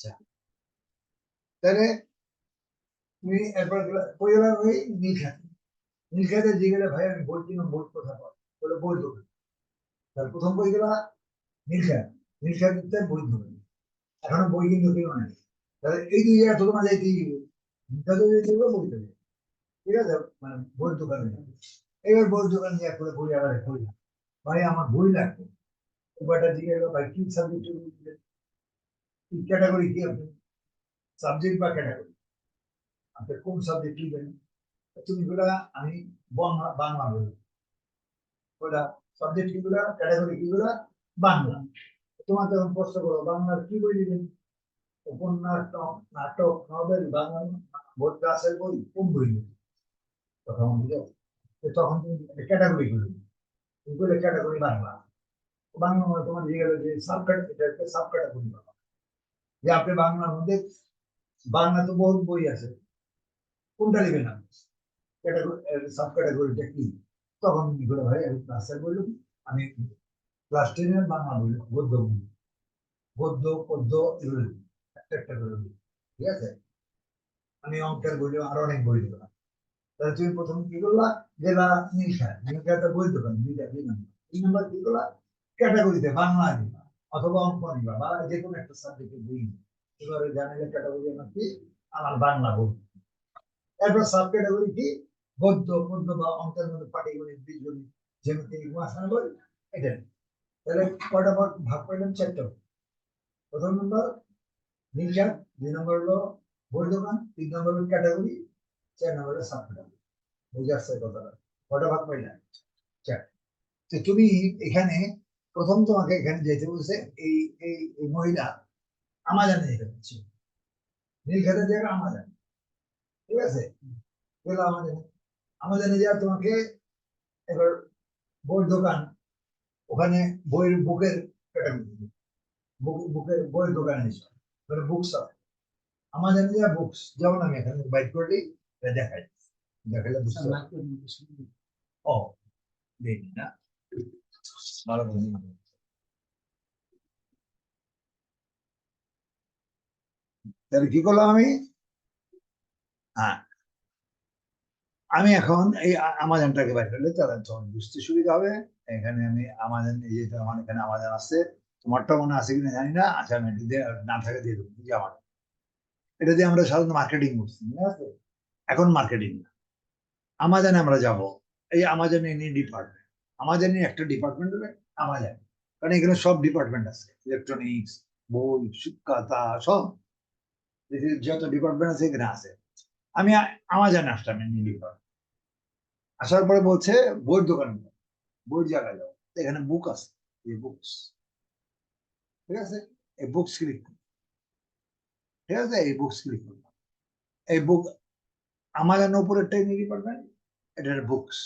আচ্ছা, তাহলে তুমি এরপর কই গেলাম ওই নীলখাতে। নীলখাতে যে গেলে ভাই আমি বই কিনো, বই কোথা পাবো? বলে বই দোকান। তাহলে প্রথম বই গেলা নীলখাত, নীলখাতে বই দোকান, এখনো বই কিন্তু কেউ নাই। তাহলে এই দুই জায়গা তোমার যাইতে নীলখাতে যেতে হবে, বই দেবে, ঠিক আছে, মানে বইয়ের দোকানে। এবার বইয়ের দোকান নিয়ে করে বই আবার বই, ভাই আমার বই লাগবে। বইটা জিজ্ঞেস করলো, ভাই কি সাবজেক্ট, কি ক্যাটাগরি, কি আপনি সাবজেক্ট বা ক্যাটাগরি, আপনি কোন সাবজেক্ট কি জানেন? তুমি গুলা আমি বাংলা বাংলা বলি, ওটা সাবজেক্ট কিগুলা, ক্যাটাগরি কিগুলা, বাংলা। তোমার যখন প্রশ্ন করো বাংলার কি বই দিবেন, উপন্যাস, নাটক, নভেল, বাংলা ভোট ক্লাসের বই, কোন বই দিবেন? তখন বুঝো, তখন তুমি ক্যাটাগরি গুলো, এগুলো ক্যাটাগরি বাংলা। বাংলা মানে তোমার যে গেলো যে সাব ক্যাটাগরি, সাব ক্যাটাগরি যে আপনি বাংলার মধ্যে, বাংলা তো বহু বই আছে, কোনটা নেবেন আপনি, ক্যাটাগরি সাব ক্যাটাগরিটা কি? তখন কি করে ভাই আমি ক্লাসের বললাম, আমি ক্লাস 10-এর বাংলা বই, গদ্য বই, গদ্য পদ্য এগুলো একটা একটা করে বই, ঠিক আছে। আমি অঙ্কের বই আরো অনেক বই দিলাম। তাহলে তুমি প্রথম কি করলা, জেলা নীলখা, নীলখাতে বই দোকান, দুইটা 2 নম্বর। 3 নম্বর কি করলা, ক্যাটাগরিতে বাংলা নিবা অথবা অঙ্ক নিবা বা যে কোনো একটা সাবজেক্টের বই নিবা। এবারে জানালে ক্যাটাগরি আমার কি, আমার বাংলা বই। এরপর সাব ক্যাটাগরি কি, গদ্য পদ্য বা অঙ্কের মধ্যে পাটিগণিত, বীজগণিত, জ্যামিতি, উপাসনা বই, এটা। তাহলে কয়টা ভাগ ভাগ পাইলাম, 4টা। প্রথম নম্বর নীলখাত, 2 নম্বর হলো বই দোকান, 3 নম্বর হলো ক্যাটাগরি, 4 নম্বর হলো সাব ক্যাটাগরি। বুঝে আসছে কথাটা? কটা ভাগ পাইলাম, 4। তো তুমি এখানে প্রথম তোমাকে এখানে যেতে বলছে, এই এই এই মহিলা আমাজানে যেতে বলছে, নীলখাতের জায়গা আমাজান, ঠিক আছে। গেল আমাজানে, আমাজানে যাওয়া তোমাকে এবার বইয়ের দোকান, ওখানে বইয়ের বুকের ক্যাটাগরি, বুকের বইয়ের দোকানে এসো, বুকস আছে, আমাজানে যা বুকস, যেমন আমি এখানে বাইট করলেই দেখাই, দেখালে বুঝতে পারবে। ও দেখি না, ভালো করে তাহলে কি করলাম আমি, হ্যাঁ আমি এখন এই আমাজনটাকে বাইর করলে তাহলে তখন বুঝতে সুবিধা হবে। এখানে আমি আমাজন, এই যে আমার এখানে আমাজন আছে, তোমারটা মনে আছে কিনা জানি না, আচ্ছা আমি এটা দিয়ে, না থাকে দিয়ে দেবো, যে আমার এটা দিয়ে আমরা সাধারণত মার্কেটিং করছি, ঠিক আছে। এখন মার্কেটিং না, আমাজনে আমরা যাব, এই আমাজনে এনি ডিপার্টমেন্ট, আমাজনে একটা ডিপার্টমেন্ট হবে আমাজন, কারণ এখানে সব ডিপার্টমেন্ট আছে, ইলেকট্রনিক্স, বই, শিক্ষাতা, সব যত ডিপার্টমেন্ট আছে এখানে আছে। আমি আমাজনে আসলাম এনি ডিপার্টমেন্ট, আসার পরে বলছে বইয়ের দোকানে, বইয়ের জায়গায় যাও, এখানে বুক আছে, এই বুকস, ঠিক আছে, এই বুকস ক্লিক, ঠিক আছে, এই বুকস ক্লিক করলাম, এই বুক আমাজন উপরেরটাই নিয়ে পারবেন, এটার বুকস।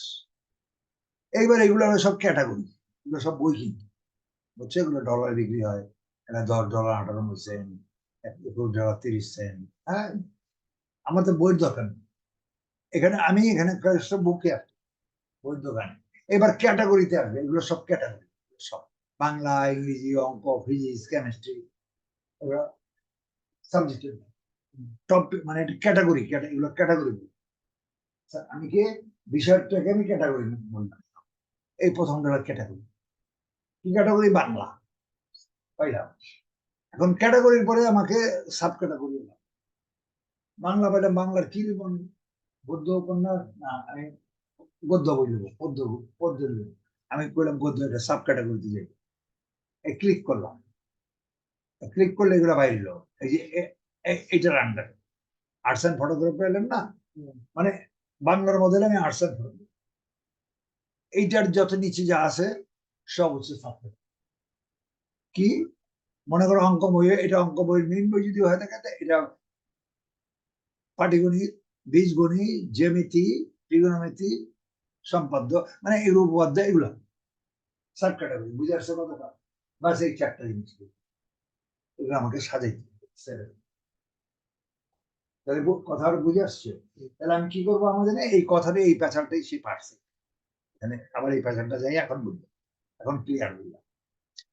এইবার এগুলো হলো সব ক্যাটাগরি, এগুলো সব বই কিনতে হচ্ছে, এগুলো ডলার বিক্রি হয়, এটা $10.98, $11.30, হ্যাঁ। আমার তো বইয়ের দোকান, এখানে আমি এখানে বুকে আসছি, বইয়ের দোকানে। এবার ক্যাটাগরিতে আসবে, এগুলো সব ক্যাটাগরি, সব বাংলা, ইংরেজি, অঙ্ক, ফিজিক্স, কেমিস্ট্রি, এগুলো সাবজেক্টের টপ, মানে ক্যাটাগরি, এগুলো ক্যাটাগরি। আমি কি বিষয়টাকে আমি ক্যাটাগরি বললাম, এই প্রথম ক্যাটাগরি, কি ক্যাটাগরি, বাংলা পাইলাম। এখন ক্যাটাগরির পরে আমাকে সাব ক্যাটাগরি, বাংলা পাইলাম, বাংলার কি গদ্য উপন্যাস, না আমি গদ্য বই দেবো, পদ্য, পদ্য দেবো, আমি করলাম গদ্য, একটা সাব ক্যাটাগরিতে যাই, এই ক্লিক করলাম, ক্লিক করলে এগুলো বাইরে, এই যে এইটার আন্ডার আর্টস অ্যান্ড ফটোগ্রাফি এলেন না, মানে বাংলার মধ্যে আমি আর্টস অ্যান্ড ফটোগ্রাফি, এইটার যত নিচে যা আছে সব হচ্ছে সাবজেক্ট। কি মনে করো অঙ্ক বই, এটা অঙ্ক বইয়ের মেইন বই যদি হয়ে থাকে, এটা পাটিগণিত, বীজগণিত, জ্যামিতি, ত্রিগোণমিতি, সম্পাদ্য, মানে এগুলো উপপাদ্য, এগুলো সাব ক্যাটাগরি। বুঝে আসছে কথাটা? বাস এই 4টা জিনিস এগুলো আমাকে সাজাইতে, তাহলে কথা বুঝে আসছে? তাহলে আমি কি করবো, আমাদের এই কথাটা, এই প্যাচারটাই সে পারছে, মানে আবার এই প্যাচারটা যাই এখন বুঝলো, এখন ক্লিয়ার বুঝলাম।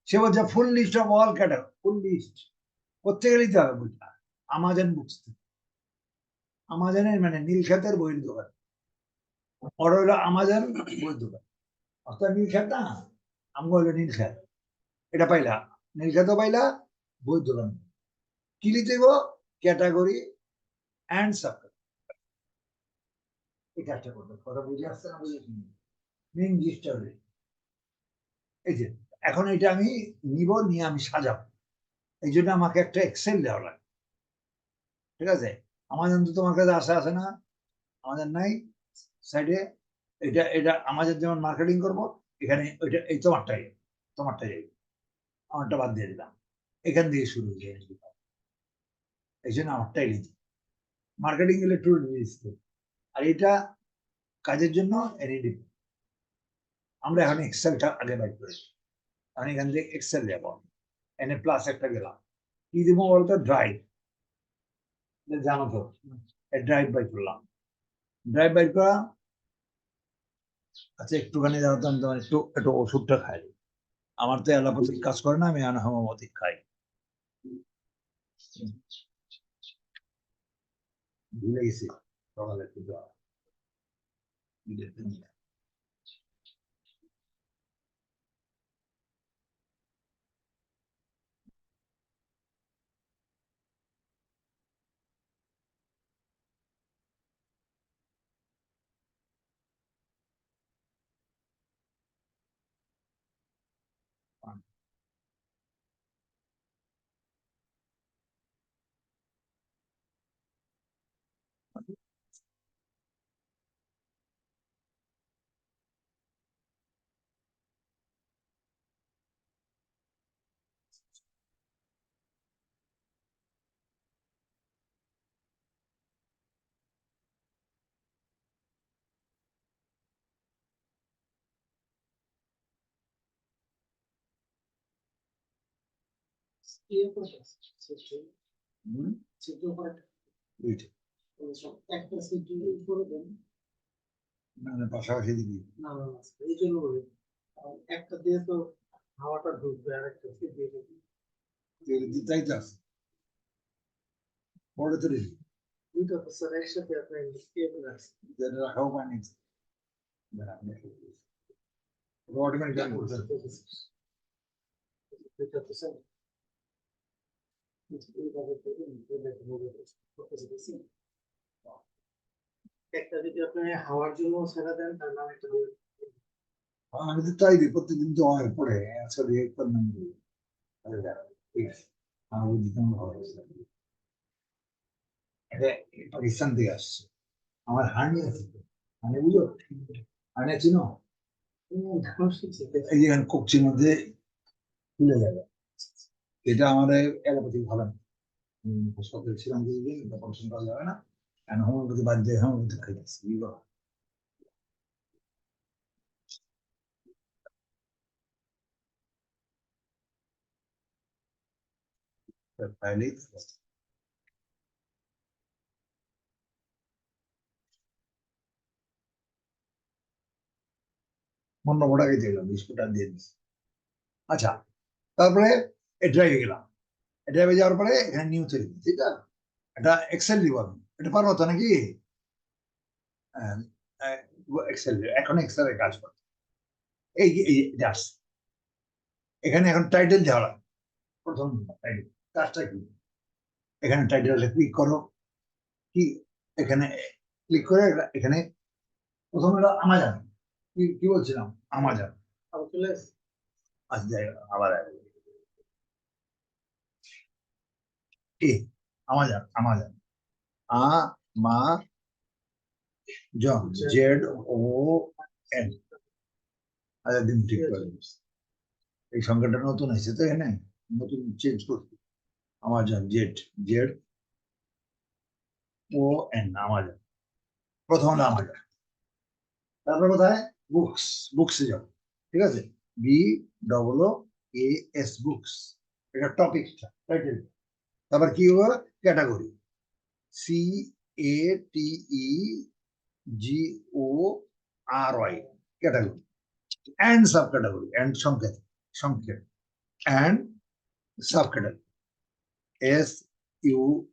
সে বলছে full list of all category, full list, কোথেকে নিতে হবে বইটা? আমাজন বুকস থেকে। আমাজনের মানে নীলক্ষেতের বইয়ের দোকান, ওর হইলো আমাজন বইয়ের দোকান। অর্থাৎ নীলক্ষেত না, আমগো হইলো নীলক্ষেত। এটা পাইলা, নীলক্ষেতও পাইলা, বইয়ের দোকান। কি লিখতে গো? Category and sub. এটা একটা কথা বুঝে আসছে না? বুঝে মেন জিনিসটা হলো এই যে এখন এটা আমি নিব, নিয়ে আমি সাজাবো। এই জন্য আমাকে একটা এক্সেল দেওয়া লাগে, ঠিক আছে? আমাদের তো তোমার কাছে আশা আছে না? আমাদের নাই সাইডে। এটা এটা আমাদের যেমন মার্কেটিং করব, এখানে ওইটা এই তোমারটাই, তোমারটাই আমারটা বাদ দিয়ে দিলাম। এখান থেকে শুরু হয়ে যায়, এই জন্য আমারটাই লিখি। মার্কেটিং গেলে একটু আর এটা কাজের জন্য এনইডি। আমরা এখন এক্সেলটা আগে বাইর করেছি। আমি এখান থেকে এক্সেল যাবো, এনে প্লাস একটা গেলাম। কি দিব বলতো? ড্রাইভ। জানো তো, ড্রাইভ বাই করলাম। ড্রাইভ বাই করা। আচ্ছা একটুখানি জানো তো, আমি তোমার একটু একটু ওষুধটা খাই। আমার তো অ্যালোপ্যাথিক কাজ করে না, আমি হোমিওপ্যাথিক খাই। ভুলে গেছি সকালে একটু দেওয়া। পাশাপাশি দিবি না? এই জন্য একটা দিয়ে তো হাওয়াটা ঢুকবে, আর একটা দিয়ে দিতেই তো আছে পরে তো দিবি। দুইটা তো স্যার একসাথে আপনার যেটা রাখাও পানি অটোমেটিক ডান করতে দুইটা তো স্যার একটা যদি আপনি হাওয়ার জন্য ছেড়ে দেন, তার নাম একটা আমি তো তাই দিই প্রত্যেকদিন তো হয় পরে আসলে একবার নাম দিই। ঠিক আছে, আমার ওই দিকে এটা পাকিস্তান থেকে আসছে। আমার হানি আছে, হানি বুঝো? হানি চিনো? এই যে ককচির মধ্যে খুলে যাবে, এটা আমাদের এলোপ্যাথিক ভালো না। হাসপাতালে ছিলাম কিছুদিন, অপারেশন করা যাবে না, এখন হোমিওপ্যাথি বাদ দিয়ে হোমিওপ্যাথি খাইতেছি। কি বলো? তাইলে অন্য মোটা খেতে গেলাম, বিস্কুট আর দিয়ে দিচ্ছি। আচ্ছা, তারপরে এ ড্রাইভে গেলাম। ড্রাইভে যাওয়ার পরে এখানে নিউ তৈরি, ঠিক আছে? এটা এক্সেল দিব আমি, এটা পারবো তো নাকি? এক্সেল, এখন এক্সেলের কাজ করতে এই জাস্ট এখানে এখন টাইটেল দেওয়া লাগে। প্রথম টাইটেল, কাজটা কি? এখানে টাইটেলে ক্লিক করো। কি এখানে ক্লিক করে এখানে প্রথম হলো আমাজন। কি কি বলছিলাম? আমাজন। আচ্ছা যাই হোক, আবার কি আমাজন, আমাজন আ মা জন, জেড ও এন। আচ্ছা দিন ঠিক করে, এই সংখ্যাটা নতুন আছে তো এখানে, নতুন চেঞ্জ করছি। Amazon Z, Z O N, Amazon. প্রথম হলো আমাজন। তারপর কোথায়? বুকস, বুকসে যাও, ঠিক আছে? B double O A S, books. এটা টপিক টাইটেল। তারপর কি হবে? Category, C A T E G O R Y, category. And sub category, and সংখ্যা, সংখ্যা অ্যান্ড সাব ক্যাটাগরি। SUBCATEGO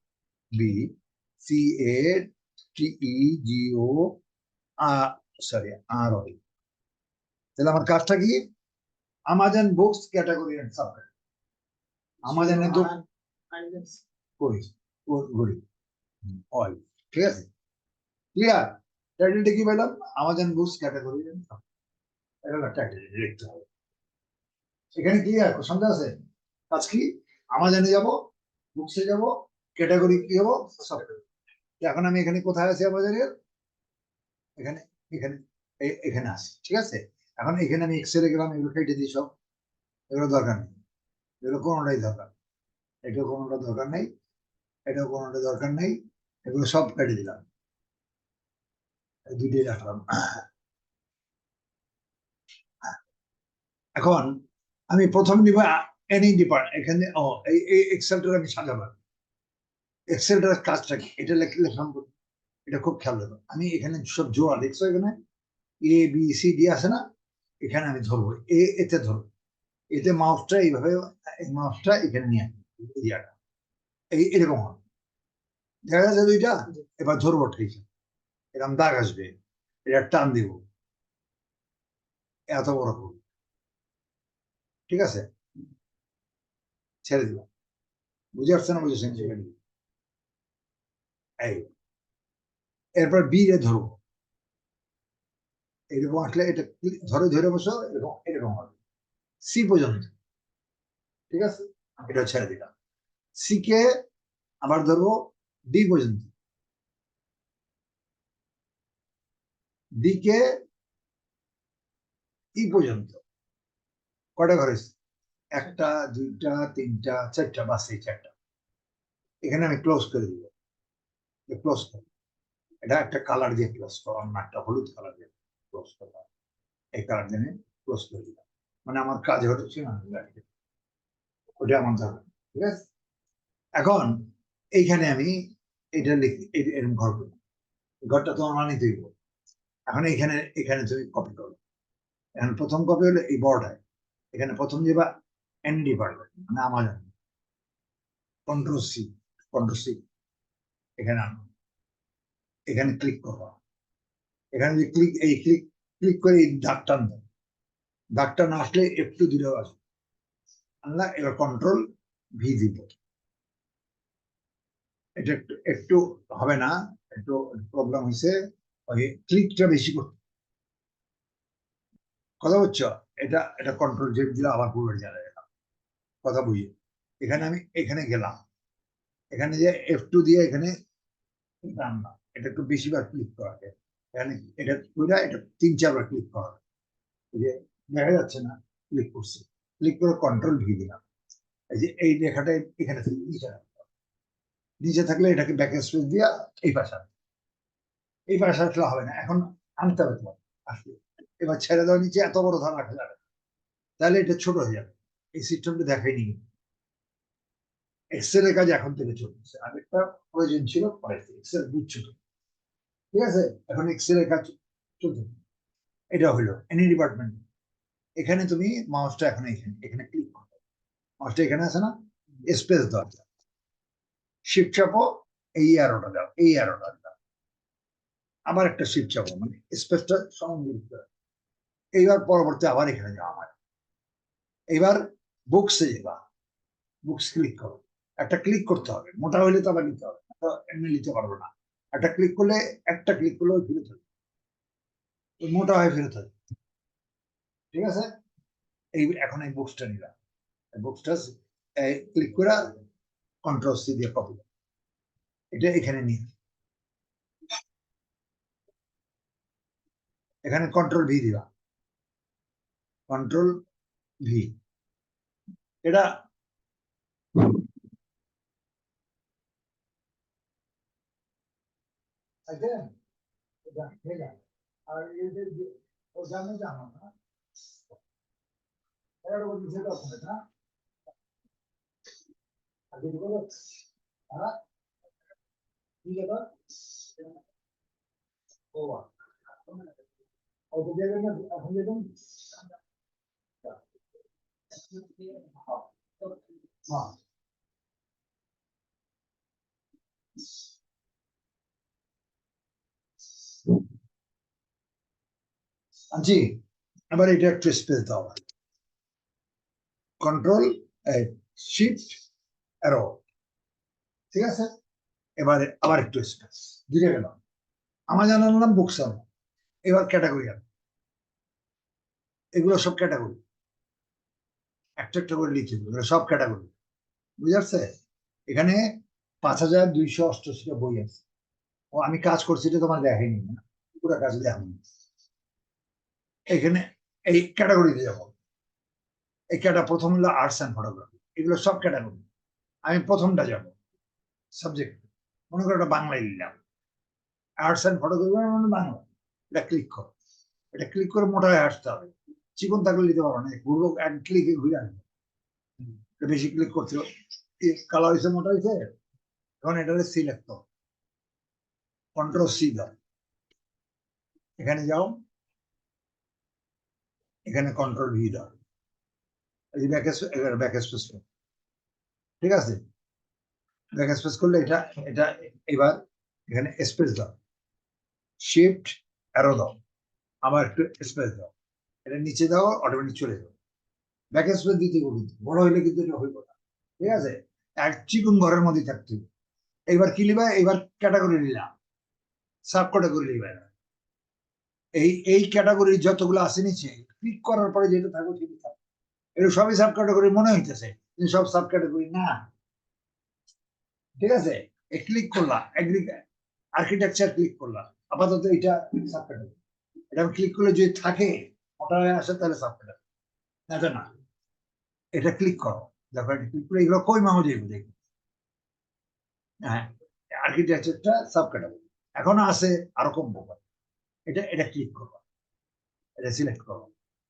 তাহলে আমার কাজটা কি আমাজন বুকস ক্যাটাগরি এন্ড সাবক্যাটাগরি আমাজনে তো করি করি অল ঠিক আছে ক্লিয়ার টাইটেলটা কি বললাম আমাজন বুকস ক্যাটাগরি এন্ড এটা হলো টাইটেল লিখতে হবে এখানে ক্লিয়ার সন্দেহ আছে কাজ কি আমাজনে যাব বুকসে যাব ক্যাটাগরি কি হবো সাবক্যাটাগরি এখন আমি এখানে কোথায় আছি আমাজনের এখানে এখানে এখানে আসি ঠিক আছে এখন এখানে আমি এক্সেলে গেলাম এগুলো কেটে দিই সব এগুলো দরকার নেই এগুলো কোনোটাই দরকার এটা কোনোটা দরকার নেই এটা কোনোটা দরকার নেই এগুলো সব কেটে দিলাম দুইটাই রাখলাম এখন আমি প্রথম নিব এনি ডিপার্টমেন্ট এখানে এই এক্সেলটার আমি সাজাবো এক্সেলটার কাজটা কি এটা লিখলে সম্ভব এটা খুব খেয়াল রাখবো আমি এখানে সব জোড়া দেখছো এখানে ABCD আছে না এখানে আমি ধরবো এতে ধরবো এতে মাউসটা এইভাবে মাউসটা এখানে নিয়ে এরিয়াটা এরকম হবে দেখা যাচ্ছে দুইটা এবার ধরবো ঠিক এরকম দাগ আসবে এটা টান দিব এত বড় করবো ঠিক আছে ছেড়ে দিব বুঝে আসছে না বুঝেছেন এই এরপর বি রে ধরবো এরকম আসলে এটা ধরে ধরে বসো এরকম এরকম হবে সি পর্যন্ত ঠিক আছে এটা ছেড়ে দিলাম সি কে আবার ধরবো ডি পর্যন্ত ডি কে ই পর্যন্ত কটা ঘরে একটা দুইটা তিনটা চারটা বাস এই চারটা এখানে আমি ক্লোজ করে দিব ক্লোজ করব এটা একটা কালার দিয়ে ক্লোজ করলাম না একটা হলুদ কালার দিয়ে ক্লোজ করলাম এই কালার দিয়ে ক্লোজ করে দিলাম মানে আমার কাজ হচ্ছে না ওটা আমার দরকার ঠিক আছে এখন এইখানে আমি এটা লিখি এরকম ঘর করবো ঘরটা তোমার মানে দিব এখন এখানে এখানে তুমি কপি করো এখন প্রথম কপি হলো এই বড়টায় এখানে প্রথম দিবা এনডি পারবে মানে আমাজন কন্ট্রোল সি এখানে আনো এখানে ক্লিক করবো এখানে যে ক্লিক করে এই দাগটা আনবো দাগটা না আসলে একটু দূরে আসবে আনলা এবার কন্ট্রোল ভি দিব এটা একটু একটু হবে না একটু প্রবলেম হয়েছে ওই ক্লিকটা বেশি করতে কথা বুঝছো এটা এটা কন্ট্রোল জেড দিলে আবার পুরো যাবে কথা বুঝি এখানে আমি এখানে গেলাম এখানে যে F2 দিয়ে এখানে টানলাম এটা একটু বেশিবার ক্লিক করা যায় এখানে এটা পুরো এটা 3-4 বার ক্লিক করা যে দেখা যাচ্ছে না ক্লিক করছি ক্লিক করে কন্ট্রোল ভি দিলাম এই যে এই লেখাটা এখানে থেকে নিচে থাকলে এটাকে ব্যাক স্পেস দিয়া এই পাশে এই পাশে আসলে হবে না এখন আনতে হবে তোমার আসলে এবার ছেড়ে দেওয়া নিচে এত বড় ধান রাখা যাবে তাহলে এটা ছোট হয়ে যাবে এই সিস্টেমটা দেখাইনি এক্সেল এর কাজ এখন থেকে চলতেছে আরেকটা প্রয়োজন ছিল পরে এক্সেল বুঝছো ঠিক আছে এখন এক্সেল এর কাজ চলতে এটা হলো এনি ডিপার্টমেন্ট এখানে তুমি মাউসটা এখন এখানে এখানে ক্লিক করো মাউসটা এখানে আছে না স্পেস দাও শিফট চাপো এই অ্যারোটা দাও এই অ্যারোটা দাও আবার একটা শিফট চাপো মানে স্পেসটা সংযুক্ত এইবার পরবর্তী আবার এখানে যাও আমার এবার বুকসে যাবা বুকস ক্লিক করো একটা ক্লিক করতে হবে মোটা হইলে তো আবার নিতে হবে এমনি নিতে পারবো না একটা ক্লিক করলে ফেরত হবে মোটা হয়ে ফেরত হবে ঠিক আছে এই এখন এই বুকসটা নিলাম বুকসটা ক্লিক করে কন্ট্রোল সি দিয়ে কপি এটা এখানে নিয়ে এখানে কন্ট্রোল ভি দিবা কন্ট্রোল ভি এটা আর ও জানে জানো না না আগে হ্যাঁ ঠিক আছে ও অত জায়গায় না এখন যেরকম হ্যাঁ আনছি, এবার এটা একটু স্পেস দাও, কন্ট্রোল শিফট অ্যারো, ঠিক আছে। এবারে আবার একটু স্পেস দিতে গেলাম, আমার জানার নাম বুকস। এবার ক্যাটাগরি, এগুলো সব ক্যাটাগরি, একটা একটা করে লিখে দেবো, এগুলো সব ক্যাটাগরি, বুঝে আসছে। এখানে 5288টা বই আছে। ও আমি কাজ করছি, এটা তোমার দেখাইনি না, পুরো কাজ দেখানি। এখানে এই ক্যাটাগরিতে যাবো, এই ক্যাটা প্রথম হলো আর্টস অ্যান্ড ফটোগ্রাফি, এগুলো সব ক্যাটাগরি। আমি প্রথমটা যাব সাবজেক্ট, মনে করো এটা বাংলায় নিলাম, আর্টস অ্যান্ড ফটোগ্রাফি মানে বাংলা। এটা ক্লিক করো, এটা ক্লিক করে মোটায় আসতে হবে, চিকন থাকলে নিতে পারো না, ঘুরবো এক ক্লিকে ঘুরে আসবে। বেশি ক্লিক করতে হবে, কালার হয়েছে মোটা হয়েছে। এখন এটা সিলেক্ট করো, কন্ট্রোল সি দাও, এখানে যাও, এখানে কন্ট্রোল ভি দাও, এই ব্যাক স্পেস, ঠিক আছে। ব্যাক স্পেস করলে এটা এটা এবার এখানে স্পেস দাও, শিফট অ্যারো দাও, আবার একটু স্পেস দাও, এটা নিচে দাও, অটোমেটিক চলে যাবে। ব্যাক স্পেস দিতে হবে, বড় হইলে কিন্তু এটা হইব না, ঠিক আছে। এক চিকুন ঘরের মধ্যে থাকতে হবে। এইবার কি লিবা, এবার ক্যাটাগরি নিলাম, সাব ক্যাটাগরি লিবা। এই ক্যাটাগরি যতগুলো আছে নিচে ক্লিক করার পরে যেটা থাকবে সেটা থাকবে, এটা সবই সাব ক্যাটাগরি মনে হইতেছে, কিন্তু সব সাব ক্যাটাগরি না, ঠিক আছে। ক্লিক করলাম আর্কিটেকচার, ক্লিক করলাম, আপাতত এটা সাব ক্যাটাগরি। এটা আমি ক্লিক করলে যদি থাকে ওটা আসে তাহলে সাব ক্যাটাগরি, না তো না। এটা ক্লিক করো, দেখো এটা ক্লিক করে এগুলো কই মামা যাইব দেখো, হ্যাঁ, আর্কিটেকচারটা সাব ক্যাটাগরি। এখন আছে আরো কম প্রকার, এটা এটা ক্লিক করো, এটা সিলেক্ট করো,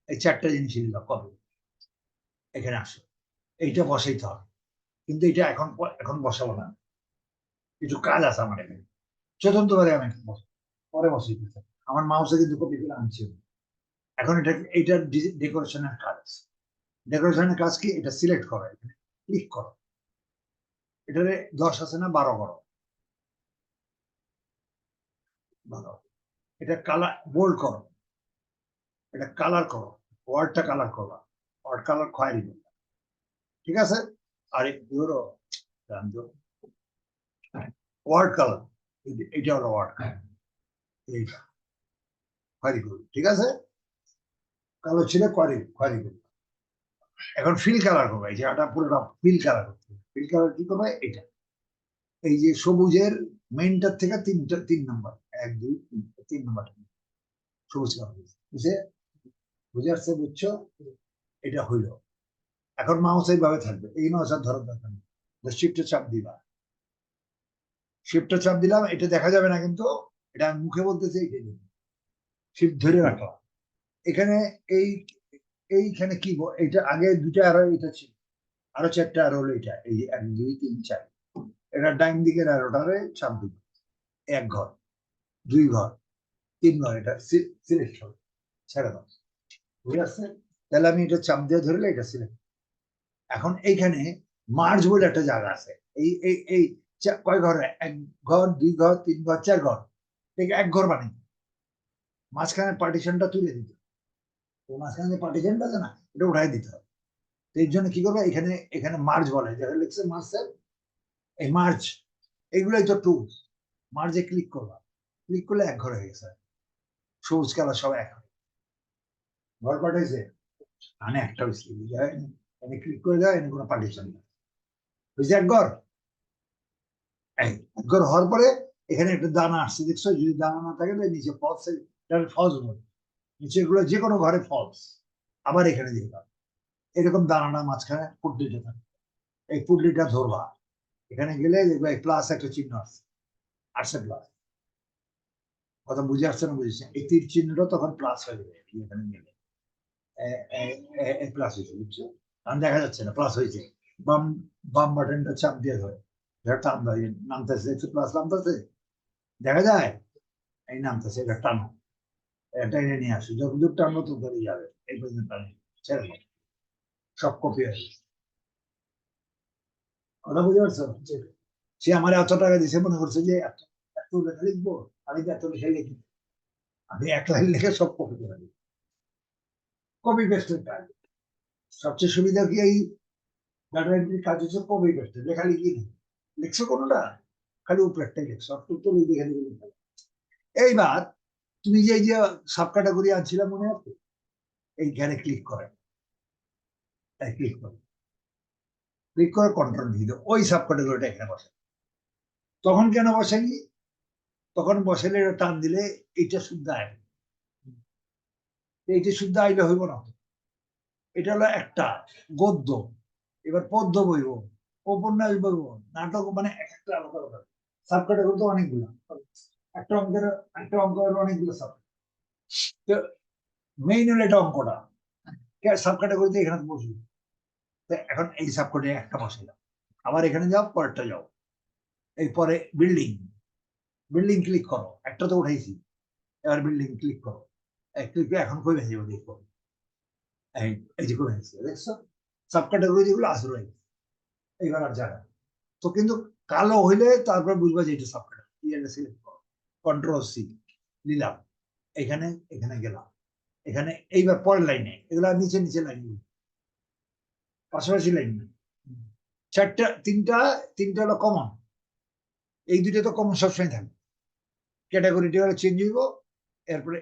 এই চারটা জিনিস দিলাম কবে, এখানে আসো, এইটা বসাইতে হবে, কিন্তু এটা এখন এখন বসাবো না, কিছু কাজ আছে আমার এখানে, চতুর্থবারে আমি পরে বসাইতে, আমার মাউসে কিন্তু কপি করে আনছি। এখন এটা এইটার ডেকোরেশনের কাজ, ডেকোরেশনের কাজ কি, এটা সিলেক্ট করো, এখানে ক্লিক করো, এটারে 10 আছে না 12 করো, 12, এটা কালার বোল্ড করো, এটা কালার করো, ওয়ার্ডটা কালার করো, ওয়ার্ড কালার খয়েরি করো, ঠিক আছে। আর ইউরো ওয়ার্ড কালার, এটা হলো ওয়ার্ড কালার, এইটা খয়েরি করো, ঠিক আছে। কালো ছিল খয়েরি খয়েরি করো। এখন ফিল কালার করবে, এই জায়গাটা পুরোটা ফিল কালার করতে, ফিল কালার কি করবে, এটা এই যে সবুজের মেইনটার থেকে তিন নম্বর, 1 2 3 নম্বর সবুজ কালার, বুঝে বুঝে আসছে, বুঝছো, এটা হইল। এখন মাউস এইভাবে থাকবে, এই মাউস আর ধরার দরকার নেই, শিফটে চাপ দিবা, শিফটে চাপ দিলাম, এটা দেখা যাবে না কিন্তু, এটা আমি মুখে বলতেছি, শিফট ধরে রাখলাম। এখানে এই এইখানে কি এটা আগে দুটা আরো, এটা ছিল আরো চারটা আরো হলো, এটা এই 1 2 3 4, এটা ডাইন দিকের আরোটারে চাপ দিবে, 1 ঘর 2 ঘর 3 ঘর, এটা সিলেক্ট হবে, ছেড়ে দাও, বুঝে আসছে। তাহলে আমি এটা চাপ দিয়ে ধরলে এটা সিলেক্ট। এখন এইখানে মার্জ বলে একটা জায়গা আছে, এই এই এই কয় ঘর, 1 ঘর 2 ঘর 3 ঘর 4 ঘর, ঠিক 1 ঘর বানাই, মাঝখানে পার্টিশনটা তুলে দিতে, তো মাঝখানে পার্টিশনটা আছে না, এটা উঠাই দিতে হবে। তো এর জন্য কি করবে, এখানে এখানে মার্জ বলে, যেটা লিখছে মার্জ, এই মার্জ, এইগুলাই তো টুলস। মার্জে ক্লিক করবা, ক্লিক করলে 1 ঘর হয়ে গেছে, সবুজ কালার সব এক ঘর পাঠাইছে, মানে একটা এনে ক্লিক করে দেয়, এনে কোনো পার্টিশন নেই, বুঝছে 1 ঘর। এক ঘর হওয়ার পরে এখানে একটা দানা আসছে, দেখছো, যদি দানা না থাকে তাহলে নিচে ফলস, ফলস বলে, নিচে এগুলো যে কোনো ঘরে ফলস। আবার এখানে দেখলাম এরকম দানাটা মাঝখানে পুটলিটা থাকে, এই পুটলিটা ধরবা, এখানে গেলে দেখবা এই প্লাস একটা চিহ্ন আছে, আসছে প্লাস, কথা বুঝে আসছে না, বুঝেছে, এই তীর চিহ্নটা তখন প্লাস হয়ে যাবে, এখানে গেলে প্লাস হয়েছে, বুঝছো, কারণ দেখা যাচ্ছে না প্লাস হয়েছে, বাম বাম বাটনটা চাপ দিয়ে ধরে, টান দেয়, নামতেছে, একটু প্লাস নামতেছে, দেখা যায়, এই নামতেছে, এটা টানো, এটা এনে নিয়ে আসো, যতদূর টানবো তো ধরে যাবে, এই পর্যন্ত টানি, ছেড়ে দাও, সব কপি হয়ে গেছে, কথা বুঝতে পারছো। সে আমার এত টাকা দিছে, মনে করছে যে এত লেখা লিখবো, আমি তো এত লেখা লিখি, আমি 1 লাইন লিখে সব কপি করে দিই, কপি পেস্টের কাজ। সবচেয়ে সুবিধা কি এই ডাটা এন্ট্রির কাজ হচ্ছে কপি পেস্ট, লেখালেখি নেই। লিখছো কোনোটা, খালি উপরেরটাই লিখছো, তো লিখে দিবে। এইবার তুমি যে এই যে সাব ক্যাটাগরি আনছিলাম মনে আছে, এইখানে ক্লিক করে, ক্লিক করে কন্ট্রোল দিয়ে ওই সাব ক্যাটাগরিটা এখানে বসে। তখন কেন বসেনি? তখন বসালে টান দিলে এটা শুদ্ধ আয়, এইটা শুদ্ধ আইলে হইব না। এটা হলো একটা গদ্য, এবার পদ্য বইব, উপন্যাস বইব, নাটক, মানে এক একটা আলাদা আলাদা সাব ক্যাটাগরি তো অনেকগুলো, একটা অঙ্কের একটা অঙ্কের অনেকগুলো সাব। তো মেইন হলো এটা অঙ্কটা, সাব ক্যাটাগরিতে এখানে বসবি। এখন এই সাব ক্যাটাগরি একটা বসে যাও, আবার এখানে যাও, পরেরটা যাও, এরপরে বিল্ডিং, বিল্ডিং ক্লিক করো, একটা তো উঠাইছি, এবার বিল্ডিং ক্লিক করো, ক্লিক করে এখন কই ভেঙে যাবো দেখো, এই যে কই ভেঙেছে দেখছো, সাব ক্যাটাগরি যেগুলো আসলে এইবার আর জায়গা। তো কিন্তু কালো হইলে তারপরে বুঝবা যে এটা সাব ক্যাটাগরি, সিলেক্ট করো, কন্ট্রোল সি নিলাম, এখানে এখানে গেলাম, এখানে এইবার পরের লাইনে এগুলা নিচে নিচে লাইন, পাশাপাশি লাইন, চারটা তিনটা, তিনটা হলো কমন, এই দুটো তো কমন সবসময় থাকবে, ক্যাটাগরিটা হলে চেঞ্জ হইব, এরপরে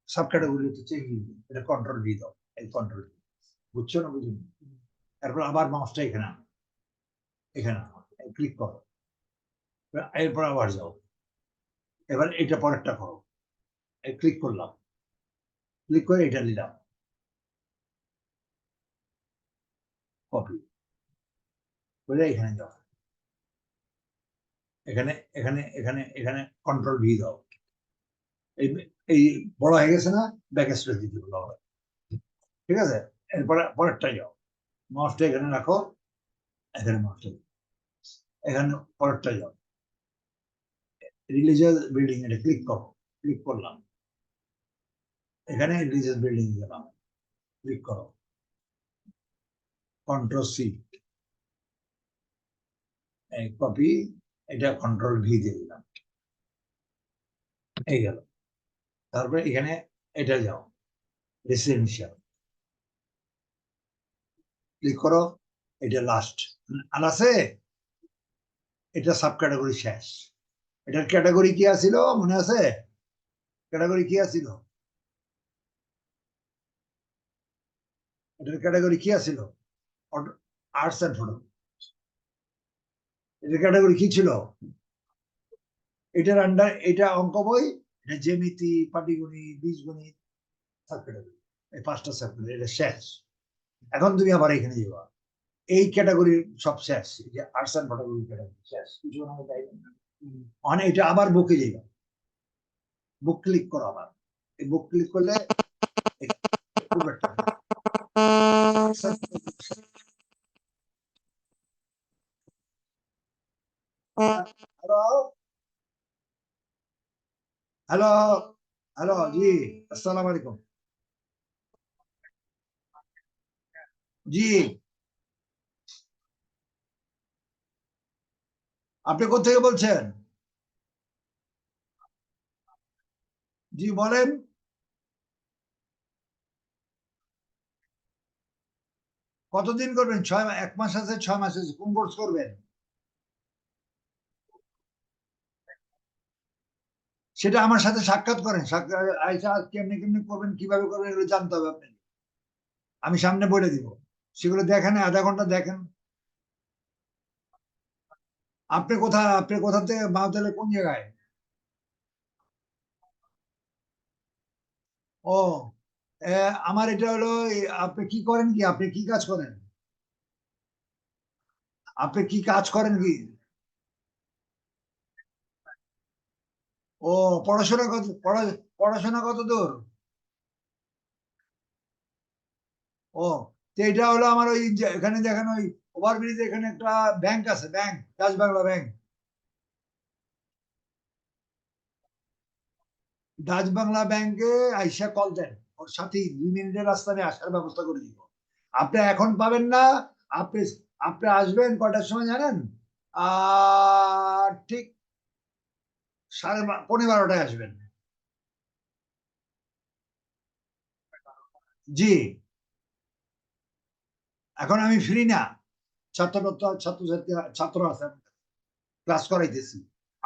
সাব ক্যাটাগরি চেঞ্জ হইব, এটা কন্ট্রোল ভি দাও, এই কন্ট্রোল, বুঝছো না বুঝুন? এরপর আবার মাউসটা এখানে এখানে ক্লিক করো, এরপর আবার যাও, এবার এটা পরেরটা করো, ক্লিক করলাম, ক্লিক করে এটা নিলাম, কপি করে এখানে যাও, এখানে এখানে এখানে এখানে কন্ট্রোল ভি দাও, এই এই বড় হয়ে গেছে না, ব্যাক স্পেস দিতে হবে, ঠিক আছে? এরপরে পরেরটা যাও, মাউসটা এখানে রাখো, এখানে মাউসটা এখানে পরেরটা যাও, রিলিজিয়াস বিল্ডিং এটা ক্লিক করো, ক্লিক করলাম, এখানে রিলিজিয়াস বিল্ডিং গেলাম, ক্লিক করো, কন্ট্রোল সি, কপি, এটা কন্ট্রোল ভি দিয়ে দিলাম, এই গেল। তারপরে এখানে এটা যাও, রেসিডেন্সিয়াল ক্লিক করো, এটা লাস্ট আর আছে, এটা সাব ক্যাটাগরি শেষ। এটার ক্যাটাগরি কি আছিল মনে আছে? ক্যাটাগরি কি আছিল? এটার ক্যাটাগরি কি আছিল? Arts and photo. এটার ক্যাটাগরি কি ছিল? এটার আন্ডার, এটা অঙ্ক বই, এটা জ্যামিতি, পাটিগণিত, বীজগণিত, সাব ক্যাটাগরি, এই পাঁচটা সাব ক্যাটাগরি, এটা শেষ। এখন তুমি আবার এখানে যাবা, এই ক্যাটাগরি সব শেষ, যে আর্টস এন্ড ফটোগ্রাফি ক্যাটাগরি শেষ, কিছু না মানে এটা আবার বুকে যাইবা, বুক ক্লিক করো, আবার এই বুক ক্লিক করলে হ্যালো, হ্যালো, হ্যালো, জি, আসসালামু আলাইকুম, জি, আপনি কোথেকে বলছেন? জি বলেন। কতদিন করবেন? 6 মাস, 1 মাস আছে, 6 মাস আছে, কোন কোর্স করবেন? সেটা আমার সাথে সাক্ষাৎ করেন, কেমনি কেমনি করবেন, কিভাবে করবেন, এগুলো জানতে হবে আপনাকে, আমি সামনে বলে দিব, সেগুলো দেখেন, আধা ঘন্টা দেখেন। আপনি কোথায়, আপনি কোথা থেকে, মাউতলে কোন জায়গায়? ও, আমার এটা হলো, আপনি কি করেন, কি আপনি কি কাজ করেন? আপনি কি কাজ করেন কি? ও, পড়াশোনা কত, পড়াশোনা কত দূর? ও, তো এটা হলো আমার ওই এখানে দেখেন, ওই ওভারব্রিজে এখানে একটা ব্যাংক আছে, bank, Dutch Bangla bank. Dutch Bangla ব্যাংকে আইসা কল দেন, ওর সাথে 2 মিনিটের রাস্তা, আমি আসার ব্যবস্থা করে দিব। আপনি এখন পাবেন না, আপনি আপনি আসবেন কয়টার সময় জানেন? ঠিক 12:30 আসবেন। জি, এখন আমি ফ্রি না, ছাত্র আছে, ক্লাস করাইতেছি।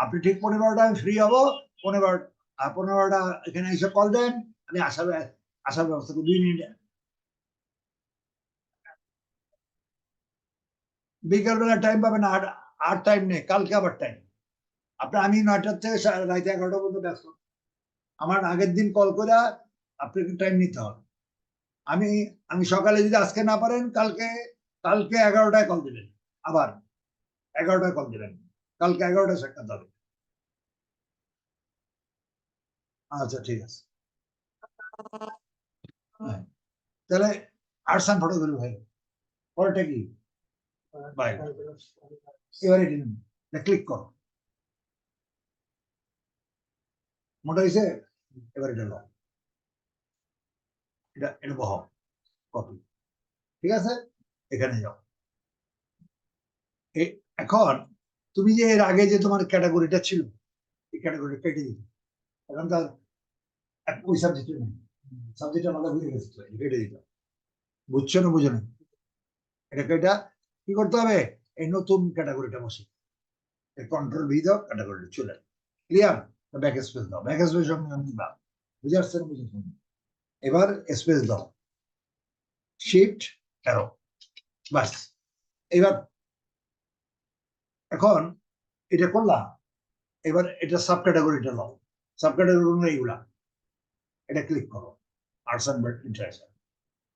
আপনি ঠিক 15:30 আমি ফ্রি হবো, 15:30 এখানে এসে কল দেন, আমি আসার ব্যবস্থা করি 2 মিনিটে। বিকালবেলা টাইম পাবেন, আর টাইম নেই, কালকে আবার টাইম। আমি 9টার থেকে রাত 11টা পর্যন্ত ব্যস্ত। আমার আগের দিন কল করে আপনাকে টাইম নিতে হবে। আমি আমি সকালে যদি আজকে না পারেন, কালকে 11টায় কল দিবেন, আবার 11টায় কল দিবেন, কালকে 11টায় সাক্ষাৎ হবে। আচ্ছা ঠিক আছে, হ্যাঁ, তাহলে আর্টস অ্যান্ড ফটোগ্রাফি ভাই, পরেরটা কি ভাই? এবারে ক্লিক করো, মোটা হয়েছে। এবার এটা লো, এটা বহ, কপি, ঠিক আছে, এখানে যাও। এখন তুমি যে এর আগে যে তোমার ক্যাটাগরিটা ছিল, এই ক্যাটাগরি কেটে দিতে, এখন তার ওই সাবজেক্টে নেই, সাবজেক্ট আলাদা হয়ে গেছে, তো কেটে দিতে, বুঝছো না বুঝো না? এটা কি করতে হবে? এই নতুন ক্যাটাগরিটা বসে কন্ট্রোল ভি দাও, ক্যাটাগরিটা চলে ক্লিয়ার। ব্যাক স্পেস দাও, ব্যাক স্পেস দাও, বুঝে আসছে না বুঝে? এবার স্পেস দাও, শিফট অ্যারো, বাস। এবার এখন এটা করলাম, এবার এটা সাব ক্যাটাগরিটা নাও, সাব ক্যাটাগরি এইগুলা, এটা ক্লিক করো, আর্টস অ্যান্ড ইন্টারেস্ট,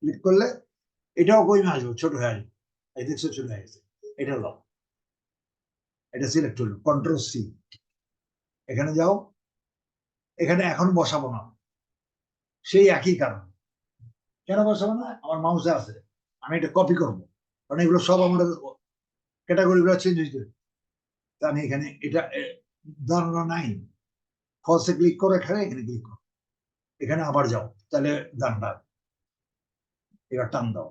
ক্লিক করলে এটাও কই আসবে, ছোট হয়ে আসবে, এই দেখছো চলে আসছে। এটা নাও, এটা সিলেক্ট হলো, কন্ট্রোল সি, এখানে যাও, এখানে এখন বসাবো না, সেই একই কারণ। কেন বসাবো না? আমার মাউসে আছে, আমি এটা কপি করবো, কারণ এগুলো সব আমার ক্যাটাগরি গুলো চেঞ্জ হয়েছে। আমি এখানে এটা ধারণা নাই, ফলসে ক্লিক করো, এখানে ক্লিক করো, এখানে আবার যাও, তাহলে ডানটা, এবার টান দাও,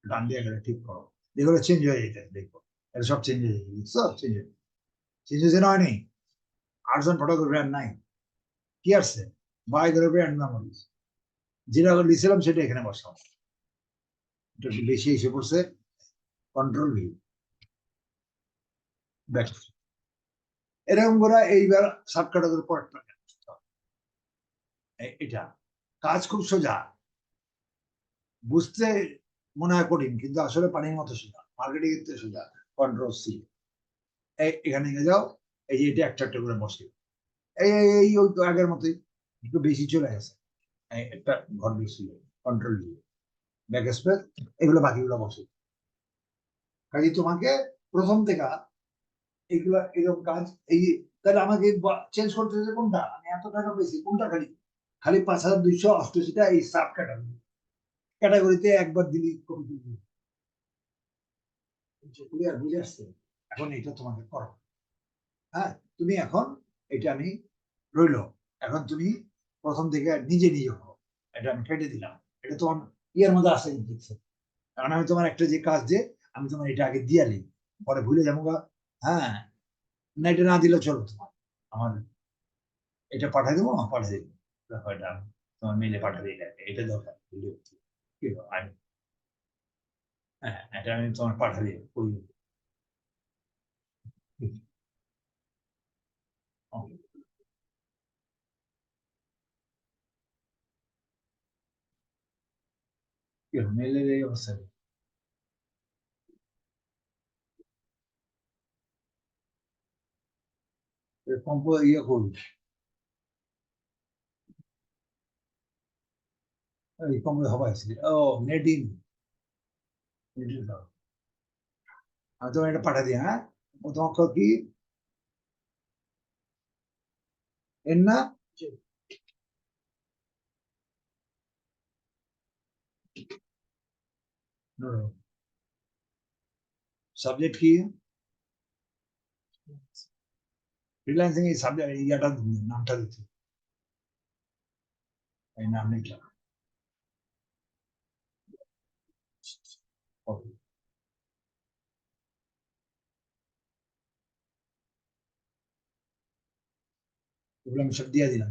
ডান দিয়ে এখানে ঠিক করো, এগুলো চেঞ্জ হয়ে যেতে দেখবো, এটা সব চেঞ্জ হয়ে যাবে, সব চেঞ্জ হয়ে চেঞ্জ হয়েছে না, হয়নি? আর্টস অ্যান্ড ফটোগ্রাফি আর নাই, কি আসছে? বায়োগ্রাফি অ্যান্ড মেমোরিজ, যেটা লিখছিলাম সেটা এখানে বসাও, এটা বেশি এসে পড়ছে, কন্ট্রোল ভি, ব্যাক। এরকম করে এইবার সাব ক্যাটাগরি পরেরটা, এটা কাজ খুব সোজা, বুঝতে মনে হয় কঠিন, কিন্তু আসলে পানির মতো সোজা, মার্কেটিং এর থেকে সোজা। কন্ট্রোল সি, এখানে নিয়ে যাও, এই যে এটা একটা একটা করে বসে, এই ওই তো আগের মতোই, একটু বেশি চলে গেছে, একটা ঘর বেশি, কন্ট্রোল ভি, ব্যাক স্পেস, এগুলো বাকিগুলো বসে। কাজে তোমাকে প্রথম থেকে এইগুলা এরকম কাজ, এই তাহলে আমাকে চেঞ্জ করতে হচ্ছে কোনটা, আমি এত টাকা পেয়েছি কোনটা, খালি খালি 5288টা এই সাব ক্যাটাগরি, ক্যাটাগরিতে একবার দিলি কপি দিলি, ক্লিয়ার, বুঝে আসছে? এখন এটা তোমাকে করো, হ্যাঁ, তুমি এখন, এটা আমি রইলো, এখন তুমি প্রথম থেকে নিজে নিজে করো, এটা আমি কেটে দিলাম, এটা তোমার ইয়ের মধ্যে আসে দেখছো, কারণ আমি তোমার একটা যে কাজ যে, আমি তোমার এটা আগে দিয়ে নিই, পরে ভুলে যাবো গা। হ্যাঁ, না এটা না দিলে চলো, তোমার আমার এটা পাঠাই দেবো, পাঠিয়ে দেবো, দেখো এটা তোমার মেলে পাঠিয়ে দিলে, এটা দরকার কি আমি, হ্যাঁ এটা আমি তোমার পাঠিয়ে দিই ওই মেলের এই অবস্থা। কম্প ইয়ে করবি, এই কম্প হবাইছি, ও নেটিং, নেটিং দাও, আমি তোমার এটা পাঠিয়ে দিই, হ্যাঁ, ও তোমাকে কি এর না, সাবজেক্ট কি, ফ্রিল্যান্সিং এই সাবজেক্ট ইয়াটা নামটা দিচ্ছে, এই নাম লিখলাম, এগুলো আমি সব দিয়ে দিলাম,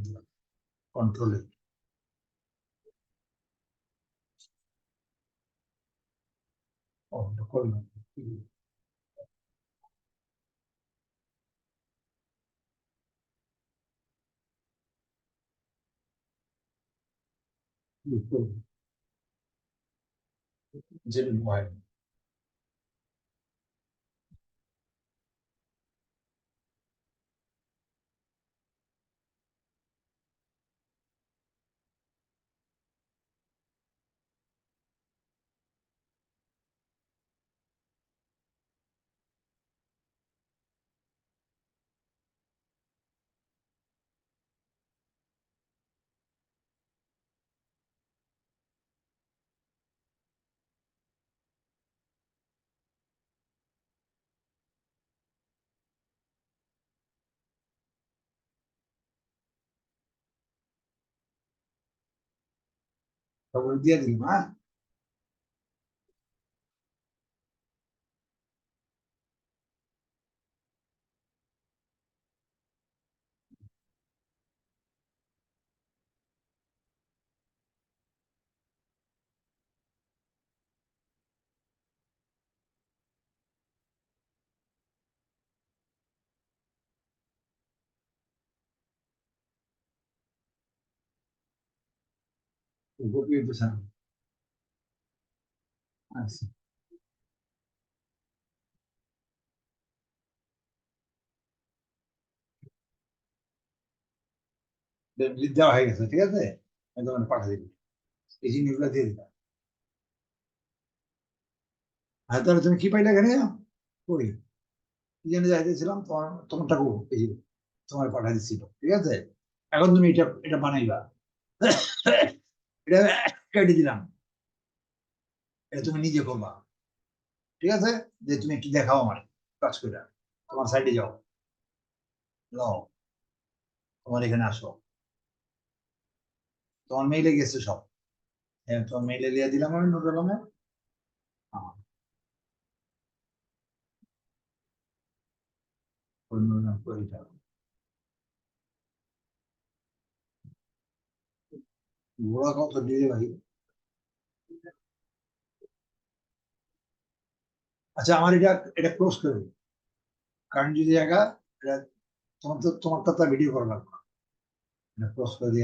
করলাম। যে ভয় খবর দিয়ে দিলাম। হ্যাঁ, গোপীয় তো স্যার। আচ্ছা, দেওয়া হয়ে গেছে, ঠিক আছে, আমি তোমাকে পাঠিয়ে দিবি, এই জিনিসগুলো দিয়ে দিলাম। আর তাহলে তুমি কি পাইলে এখানে? কই কি জানি যাইতেছিলাম, তোমারটা কো, এই যে তোমার পাঠিয়ে দিচ্ছিল, ঠিক আছে। এখন তুমি এটা এটা বানাইবা। এটা কেটে দিলাম, এটা তুমি নিজে করবা, ঠিক আছে। যে তুমি একটু দেখাও আমার কাজ করে, তোমার সাইডে যাও, যাও, তোমার এখানে আসো, তোমার মেইলে গেছে সব। হ্যাঁ, তোমার মেইলে দিয়ে দিলাম আমি নোট আলমে। হ্যাঁ, করে দিতে হবে। ঘোড়া কত দিয়ে ভাই। আচ্ছা, আমার এটা এটা ক্লোজ করে দিই, কারণ যদি জায়গা, এটা তোমার তো ভিডিও করা লাগবে না, এটা ক্লোজ করে দিয়ে